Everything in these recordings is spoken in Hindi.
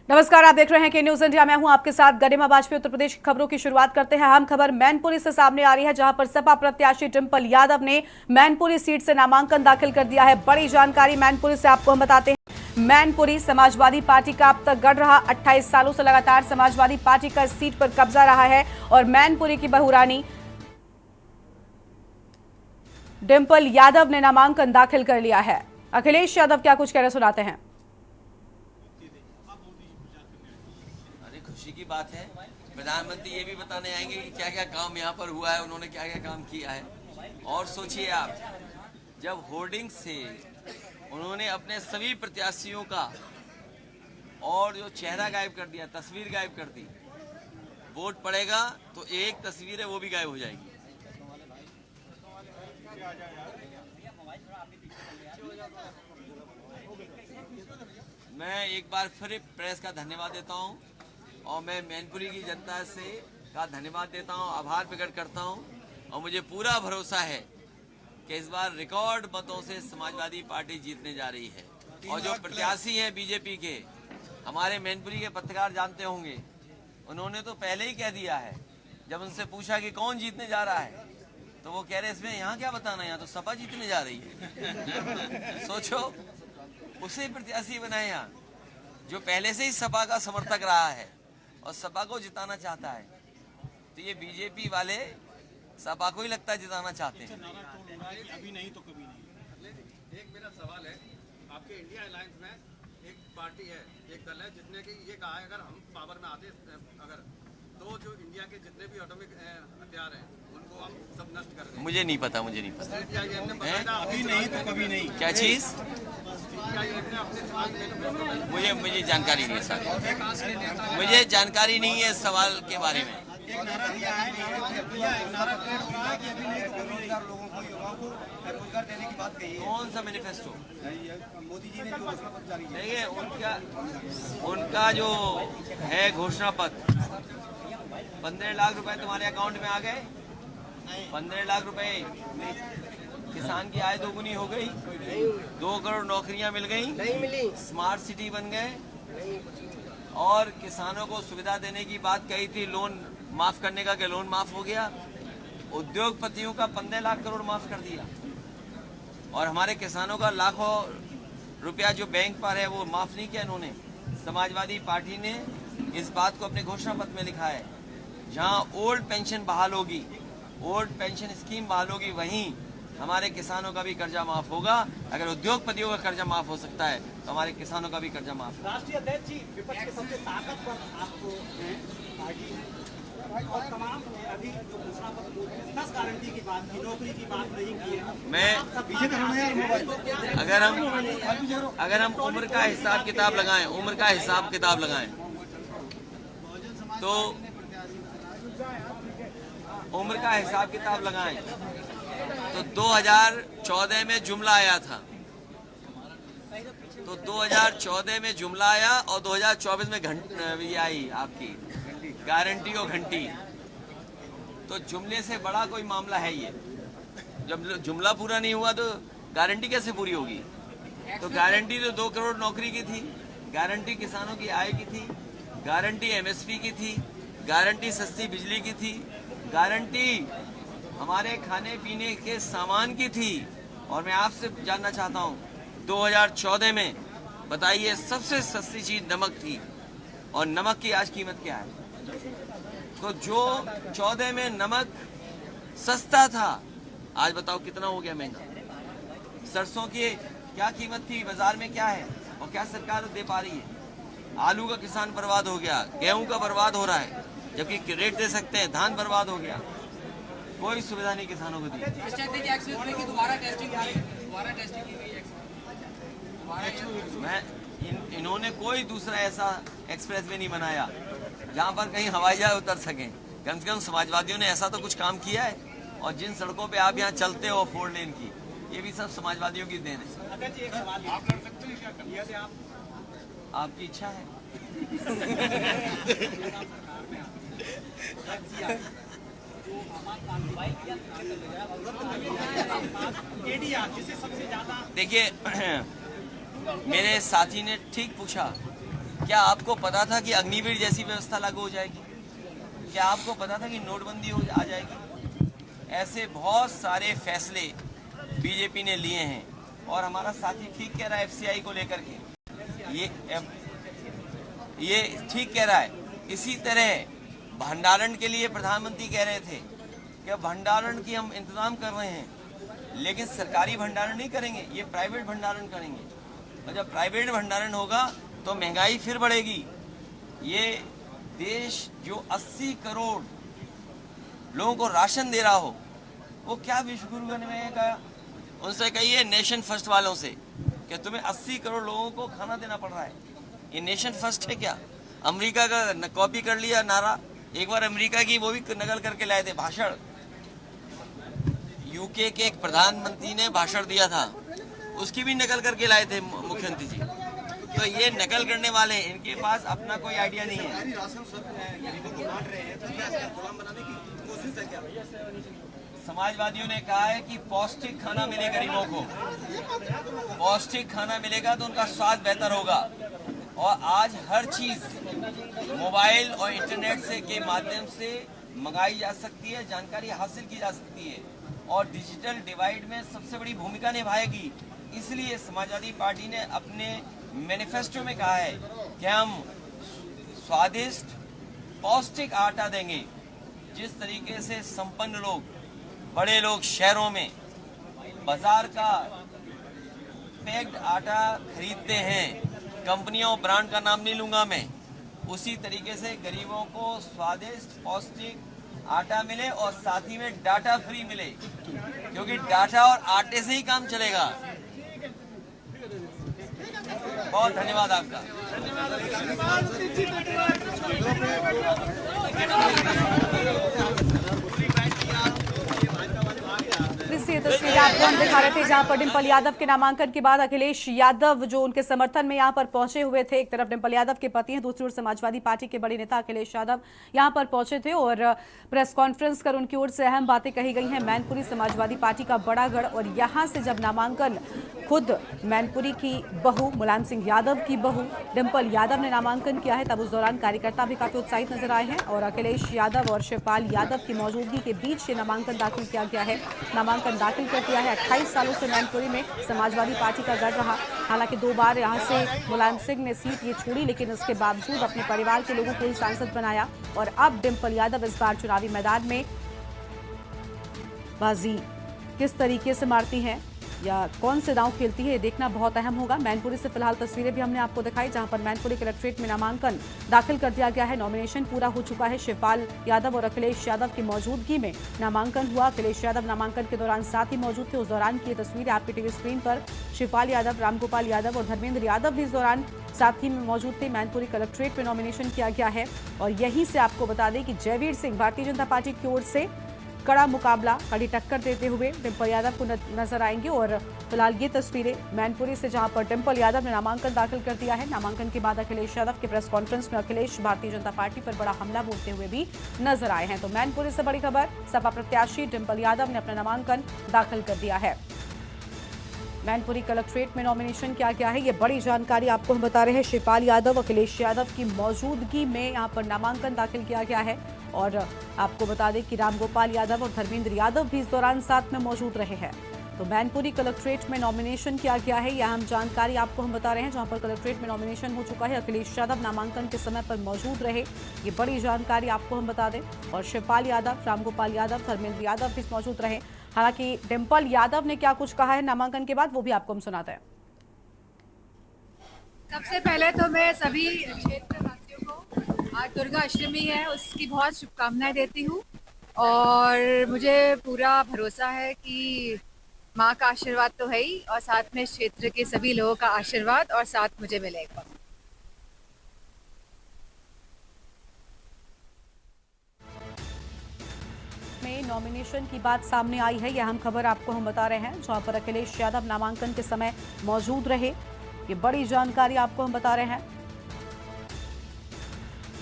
नमस्कार, आप देख रहे हैं के न्यूज इंडिया। मैं हूं आपके साथ गरिमा वाजपेयी। उत्तर प्रदेश की खबरों की शुरुआत करते हैं। अहम खबर मैनपुरी से सामने आ रही है, जहां पर सपा प्रत्याशी डिंपल यादव ने मैनपुरी सीट से नामांकन दाखिल कर दिया है। बड़ी जानकारी मैनपुरी से आपको हम बताते हैं। मैनपुरी समाजवादी पार्टी का अब तक गढ़ रहा। 28 सालों से लगातार समाजवादी पार्टी का इस सीट पर कब्जा रहा है और मैनपुरी की बहुरानी डिंपल यादव ने नामांकन दाखिल कर लिया है। अखिलेश यादव क्या कुछ कह रहे सुनाते हैं। खुशी की बात है। प्रधानमंत्री ये भी बताने आएंगे कि क्या क्या काम यहाँ पर हुआ है, उन्होंने क्या क्या काम किया है। और सोचिए आप, जब होर्डिंग से उन्होंने अपने सभी प्रत्याशियों का और जो चेहरा गायब कर दिया, तस्वीर गायब कर दी, वोट पड़ेगा तो एक तस्वीर है वो भी गायब हो जाएगी। मैं एक बार फिर प्रेस का धन्यवाद देता हूँ और मैं मैनपुरी की जनता से का धन्यवाद देता हूं, आभार प्रकट करता हूं। और मुझे पूरा भरोसा है कि इस बार रिकॉर्ड मतों से समाजवादी पार्टी जीतने जा रही है। और जो प्रत्याशी हैं बीजेपी के, हमारे मैनपुरी के पत्रकार जानते होंगे, उन्होंने तो पहले ही कह दिया है। जब उनसे पूछा कि कौन जीतने जा रहा है तो वो कह रहे इसमें यहाँ क्या बताना, यहाँ तो सपा जीतने जा रही है। सोचो, उसे प्रत्याशी बनाए यहाँ जो पहले से ही सपा का समर्थक रहा है और सपा को जिताना चाहता है। तो ये बीजेपी वाले सपा को ही लगता है जिताना चाहते हैं। अभी नहीं तो कभी नहीं। एक मेरा सवाल है, आपके इंडिया अलायंस में एक पार्टी है, एक दल है जिसने कि ये कहा है अगर हम पावर में आते अगर तो जो इंडिया के जितने भी एटॉमिक हथियार हैं उनको हम सब नष्ट कर देंगे। मुझे नहीं पता, मुझे नहीं पता। अभी नहीं तो कभी नहीं। क्या चीज? मुझे जानकारी नहीं है सर, मुझे जानकारी नहीं है इस सवाल के बारे में। कौन सा मैनिफेस्टो? मोदी जी ने जो घोषणा पत्र जारी किया। देखिए, उनका जो है घोषणा पत्र, 15 लाख रुपए तुम्हारे अकाउंट में आ गए। 15 लाख रुपए किसान की आय दोगुनी हो गई, 2 करोड़ नौकरियां मिल गई, नहीं मिली, स्मार्ट सिटी बन गए और किसानों को सुविधा देने की बात कही थी, लोन माफ करने का, कि लोन माफ हो गया। उद्योगपतियों का 15 लाख करोड़ माफ कर दिया और हमारे किसानों का लाखों रुपया जो बैंक पर है वो माफ नहीं किया इन्होंने। समाजवादी पार्टी ने इस बात को अपने घोषणा पत्र में लिखा है, जहां ओल्ड पेंशन बहाल होगी, ओल्ड पेंशन स्कीम बहाल होगी, वहीं हमारे किसानों का भी कर्जा माफ होगा। अगर उद्योगपतियों का कर्जा माफ हो सकता है तो हमारे किसानों का भी कर्जा माफ होगा। राष्ट्रीय अध्यक्ष जी, विपक्ष के सबसे ताकतवर आपको पार्टी और तमाम अभी जो घोषणा पत्र 10 गारंटी की बात की, नौकरी की बात नहीं की है। मैं अगर हम उम्र का हिसाब किताब लगाएं, उम्र का हिसाब किताब लगाएं तो उम्र का हिसाब किताब लगाएं तो 2014 में जुमला आया था, तो 2014 में जुमला आया और 2024 में ये आई आपकी गारंटी और घंटी। तो जुमले से बड़ा कोई मामला है ये। जब जुमला पूरा नहीं हुआ तो गारंटी कैसे पूरी होगी? तो गारंटी तो 2 करोड़ नौकरी की थी, गारंटी किसानों की आय की थी, गारंटी एमएसपी की थी, गारंटी सस्ती बिजली की थी, गारंटी हमारे खाने पीने के सामान की थी। और मैं आपसे जानना चाहता हूं, 2014 में बताइए सबसे सस्ती चीज नमक थी और नमक की आज कीमत क्या है? तो जो 14 में नमक सस्ता था, आज बताओ कितना हो गया महंगा। सरसों की क्या कीमत थी, बाजार में क्या है और क्या सरकार दे पा रही है? आलू का किसान बर्बाद हो गया, गेहूं का बर्बाद हो रहा है, जबकि रेट दे सकते हैं, धान बर्बाद हो गया, कोई सुविधा नहीं किसानों को दी। इन्होंने कोई दूसरा ऐसा एक्सप्रेस वे नहीं बनाया जहां पर कहीं हवाई जहाज उतर सके। कम से कम समाजवादियों ने ऐसा तो कुछ काम किया है। और जिन सड़कों पे आप यहाँ चलते हो 4 लेन की, ये भी सब समाजवादियों की देन है। आपकी इच्छा है। देखिए, मेरे साथी ने ठीक पूछा क्या आपको पता था कि अग्निवीर जैसी व्यवस्था लागू हो जाएगी? क्या आपको पता था कि नोटबंदी आ जाएगी? ऐसे बहुत सारे फैसले बीजेपी ने लिए हैं और हमारा साथी ठीक कह रहा है एफसीआई को लेकर के, ये ठीक कह रहा है। इसी तरह भंडारण के लिए प्रधानमंत्री कह रहे थे कि भंडारण की हम इंतजाम कर रहे हैं, लेकिन सरकारी भंडारण नहीं करेंगे, ये प्राइवेट भंडारण करेंगे। और जब प्राइवेट भंडारण होगा तो महंगाई फिर बढ़ेगी। ये देश जो 80 करोड़ लोगों को राशन दे रहा हो, वो क्या विश्वगुरु बनेगा? उनसे कहिए नेशन फर्स्ट वालों से कि तुम्हें 80 करोड़ लोगों को खाना देना पड़ रहा है, ये नेशन फर्स्ट है क्या? अमेरिका का कॉपी कर लिया नारा, एक बार अमेरिका की वो भी नकल करके लाए थे भाषण। यूके के एक प्रधानमंत्री ने भाषण दिया था, उसकी भी नकल करके लाए थे मुख्यमंत्री जी। तो ये नकल करने वाले, इनके पास अपना कोई आइडिया नहीं है। समाजवादियों ने कहा है कि पौष्टिक खाना मिले गरीबों को, पौष्टिक खाना मिलेगा तो उनका स्वास्थ्य बेहतर होगा। और आज हर चीज मोबाइल और इंटरनेट से के माध्यम से मंगाई जा सकती है, जानकारी हासिल की जा सकती है और डिजिटल डिवाइड में सबसे बड़ी भूमिका निभाएगी। इसलिए समाजवादी पार्टी ने अपने मैनिफेस्टो में कहा है कि हम स्वादिष्ट पौष्टिक आटा देंगे। जिस तरीके से संपन्न लोग, बड़े लोग शहरों में बाजार का पैक्ड आटा खरीदते हैं, कंपनियों ब्रांड का नाम नहीं लूंगा मैं, उसी तरीके से गरीबों को स्वादिष्ट पौष्टिक आटा मिले और साथ ही में डाटा फ्री मिले, क्योंकि डाटा और आटे से ही काम चलेगा। बहुत धन्यवाद आपका। ये तस्वीरें आपको हम दिखा रहे थे जहां पर डिंपल यादव के नामांकन के बाद अखिलेश यादव जो उनके समर्थन में यहां पर पहुंचे हुए थे। एक तरफ डिंपल यादव के पति हैं, दूसरी ओर समाजवादी पार्टी के बड़े नेता अखिलेश यादव यहां पर पहुंचे थे और प्रेस कॉन्फ्रेंस कर उनकी ओर से अहम बातें कही गई हैं। मैनपुरी समाजवादी पार्टी का बड़ा गढ़ और यहां से जब नामांकन खुद मैनपुरी की बहू मुलायम सिंह यादव की बहू डिंपल यादव ने नामांकन किया है, तब उस दौरान कार्यकर्ता भी काफी उत्साहित नजर आए हैं और अखिलेश यादव और शिवपाल यादव की मौजूदगी के बीच ये नामांकन दाखिल किया गया है। नामांकन दाखिल कर दिया है। 28 सालों से मैनपुरी में समाजवादी पार्टी का गढ़ रहा। हालांकि 2 बार यहां से मुलायम सिंह ने सीट ये छोड़ी, लेकिन इसके बावजूद अपने परिवार के लोगों को ही सांसद बनाया और अब डिंपल यादव इस बार चुनावी मैदान में बाजी किस तरीके से मारती हैं या कौन से दांव खेलती है, ये देखना बहुत अहम होगा। मैनपुरी से फिलहाल तस्वीरें भी हमने आपको दिखाई जहां पर मैनपुरी कलेक्ट्रेट में नामांकन दाखिल कर दिया गया है। नॉमिनेशन पूरा हो चुका है। शिवपाल यादव और अखिलेश यादव की मौजूदगी में नामांकन हुआ। अखिलेश यादव नामांकन के दौरान साथ ही मौजूद थे। उस दौरान की तस्वीरें आपकी टीवी स्क्रीन पर। शिवपाल यादव, रामगोपाल यादव और धर्मेंद्र यादव भी इस दौरान साथ ही में मौजूद थे। मैनपुरी कलेक्ट्रेट में नॉमिनेशन किया गया है और यहीं से आपको बता दें कि जयवीर सिंह भारतीय जनता पार्टी की ओर से कड़ा मुकाबला, कड़ी टक्कर देते हुए डिंपल यादव को नजर आएंगे। और फिलहाल ये तस्वीरें मैनपुरी से जहां पर डिंपल यादव ने नामांकन दाखिल कर दिया है। नामांकन के बाद अखिलेश यादव के प्रेस कॉन्फ्रेंस में अखिलेश भारतीय जनता पार्टी पर बड़ा हमला बोलते हुए भी नजर आए हैं। तो मैनपुरी से बड़ी खबर, सपा प्रत्याशी डिंपल यादव ने अपना नामांकन दाखिल कर दिया है। मैनपुरी कलेक्ट्रेट में नॉमिनेशन किया गया है, ये बड़ी जानकारी आपको हम बता रहे हैं। शिवपाल यादव, अखिलेश यादव की मौजूदगी में यहां पर नामांकन दाखिल किया गया है और आपको बता दें कि रामगोपाल यादव और धर्मेंद्र यादव भी इस दौरान साथ में मौजूद रहे हैं। तो मैनपुरी कलेक्ट्रेट में नॉमिनेशन किया गया है, यह अहम जानकारी आपको हम बता रहे हैं। जहां पर कलेक्ट्रेट में नॉमिनेशन हो चुका है, अखिलेश यादव नामांकन के समय पर मौजूद रहे, ये बड़ी जानकारी आपको हम बता दें। और शिवपाल यादव, रामगोपाल यादव, धर्मेंद्र यादव भी मौजूद रहे। हालांकि डिंपल यादव ने क्या कुछ कहा है नामांकन के बाद, वो भी आपको हम सुनाते हैं। सबसे पहले तो मैं सभी क्षेत्रवासियों को आज दुर्गा अष्टमी है उसकी बहुत शुभकामनाएं देती हूँ और मुझे पूरा भरोसा है कि माँ का आशीर्वाद तो है ही और साथ में क्षेत्र के सभी लोगों का आशीर्वाद और साथ मुझे मिलेगा। में नॉमिनेशन की बात सामने आई है, यह अहम खबर आपको हम बता रहे हैं। जहां पर अखिलेश यादव नामांकन के समय मौजूद रहे, ये बड़ी जानकारी आपको हम बता रहे हैं।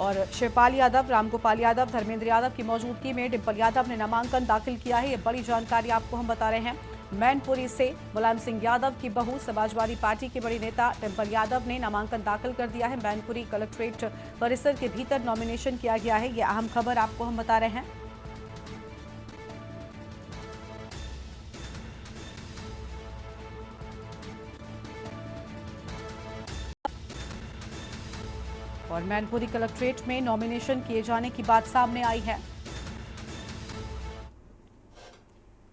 और शिवपाल यादव, रामगोपाल यादव, धर्मेंद्र यादव की मौजूदगी में डिंपल यादव ने नामांकन दाखिल किया है, ये बड़ी जानकारी आपको हम बता रहे हैं। मैनपुरी से मुलायम सिंह यादव की बहू समाजवादी पार्टी के बड़ी नेता डिंपल यादव ने नामांकन दाखिल कर दिया है। मैनपुरी कलेक्ट्रेट परिसर के भीतर नॉमिनेशन किया गया है। ये अहम खबर आपको हम बता रहे हैं। और मैनपुरी कलेक्ट्रेट में नॉमिनेशन किए जाने की बात सामने आई है।